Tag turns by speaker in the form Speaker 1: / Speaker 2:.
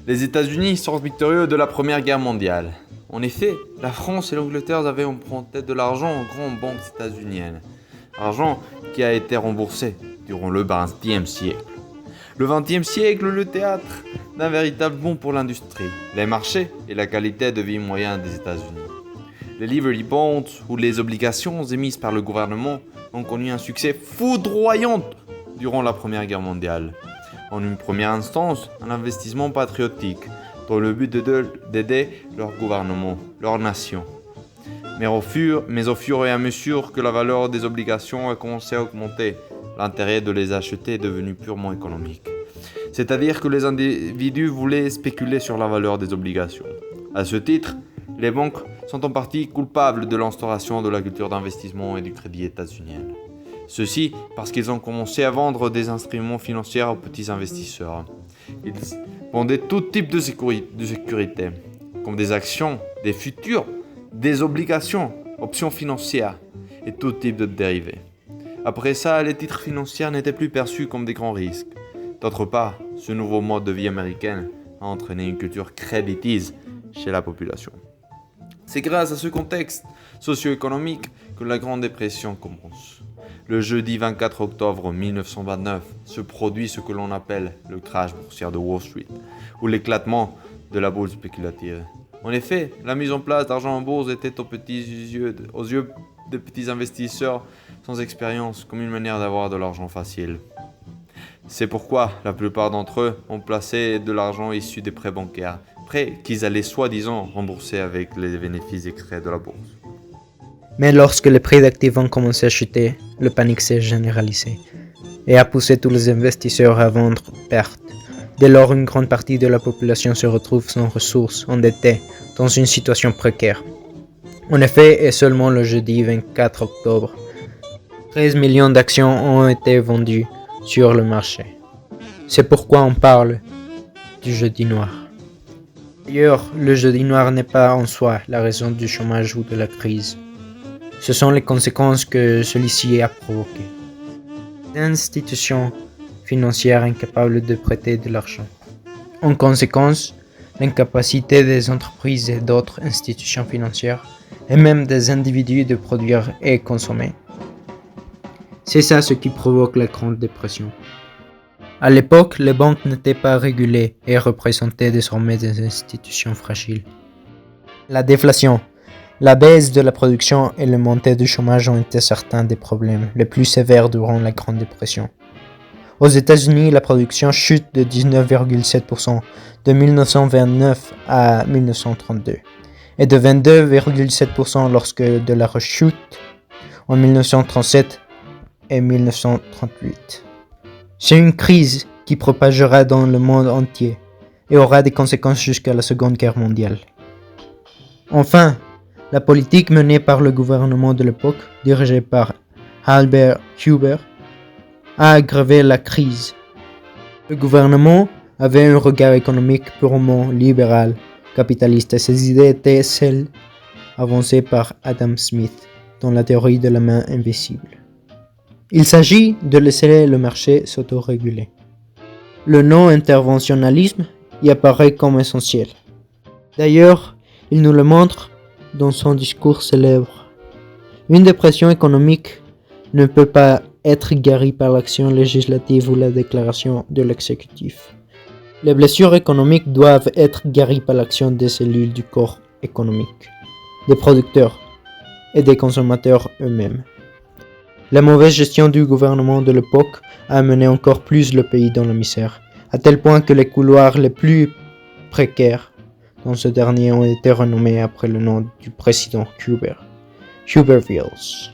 Speaker 1: Les États-Unis sortent victorieux de la Première Guerre mondiale. En effet, la France et l'Angleterre avaient emprunté de l'argent aux grandes banques états-uniennes. Argent qui a été remboursé durant le XXe siècle. Le XXe siècle, le théâtre d'un véritable boom pour l'industrie, les marchés et la qualité de vie moyenne des États-Unis. Les Liberty Bonds ou les obligations émises par le gouvernement ont connu un succès foudroyant durant la Première Guerre mondiale. En une première instance, un investissement patriotique dans le but d'aider leur gouvernement, leur nation. Mais au fur et à mesure que la valeur des obligations a commencé à augmenter, l'intérêt de les acheter est devenu purement économique. C'est-à-dire que les individus voulaient spéculer sur la valeur des obligations. À ce titre, les banques sont en partie coupables de l'instauration de la culture d'investissement et du crédit états-unien. Ceci parce qu'ils ont commencé à vendre des instruments financiers aux petits investisseurs. Ils vendaient tout type de sécurité, comme des actions, des futurs, des obligations, options financières et tout type de dérivés. Après ça, les titres financiers n'étaient plus perçus comme des grands risques. D'autre part, ce nouveau mode de vie américain a entraîné une culture créditise chez la population. C'est grâce à ce contexte socio-économique que la Grande Dépression commence. Le jeudi 24 octobre 1929 se produit ce que l'on appelle le crash boursier de Wall Street, ou l'éclatement de la bourse spéculative. En effet, la mise en place d'argent en bourse était aux yeux de petits investisseurs sans expérience comme une manière d'avoir de l'argent facile. C'est pourquoi la plupart d'entre eux ont placé de l'argent issu des prêts bancaires, prêts qu'ils allaient soi-disant rembourser avec les bénéfices extraits de la bourse.
Speaker 2: Mais lorsque les prix d'actifs ont commencé à chuter, le panique s'est généralisé et a poussé tous les investisseurs à vendre perte. Dès lors, une grande partie de la population se retrouve sans ressources, endettée, dans une situation précaire. En effet, et seulement le jeudi 24 octobre, 13 millions d'actions ont été vendues sur le marché. C'est pourquoi on parle du jeudi noir. D'ailleurs, le jeudi noir n'est pas en soi la raison du chômage ou de la crise. Ce sont les conséquences que celui-ci a provoquées. Des institutions financières incapables de prêter de l'argent. En conséquence, l'incapacité des entreprises et d'autres institutions financières, et même des individus de produire et consommer. C'est ça ce qui provoque la Grande Dépression. À l'époque, les banques n'étaient pas régulées et représentaient désormais des institutions fragiles. La déflation, la baisse de la production et le montée du chômage ont été certains des problèmes les plus sévères durant la Grande Dépression. Aux États-Unis, la production chute de 19,7% de 1929 à 1932 et de 22,7% lorsque de la rechute en 1937 et 1938. C'est une crise qui propagera dans le monde entier et aura des conséquences jusqu'à la Seconde Guerre mondiale. Enfin, la politique menée par le gouvernement de l'époque, dirigé par Albert Hoover, a aggravé la crise. Le gouvernement avait un regard économique purement libéral, capitaliste, et ses idées étaient celles avancées par Adam Smith dans la théorie de la main invisible. Il s'agit de laisser le marché s'autoréguler. Le non-interventionnalisme y apparaît comme essentiel. D'ailleurs, il nous le montre dans son discours célèbre. Une dépression économique ne peut pas être guérie par l'action législative ou la déclaration de l'exécutif. Les blessures économiques doivent être guéries par l'action des cellules du corps économique, des producteurs et des consommateurs eux-mêmes. La mauvaise gestion du gouvernement de l'époque a amené encore plus le pays dans la misère, à tel point que les couloirs les plus précaires dans ce dernier ont été renommés après le nom du président Hoover, Hoovervilles.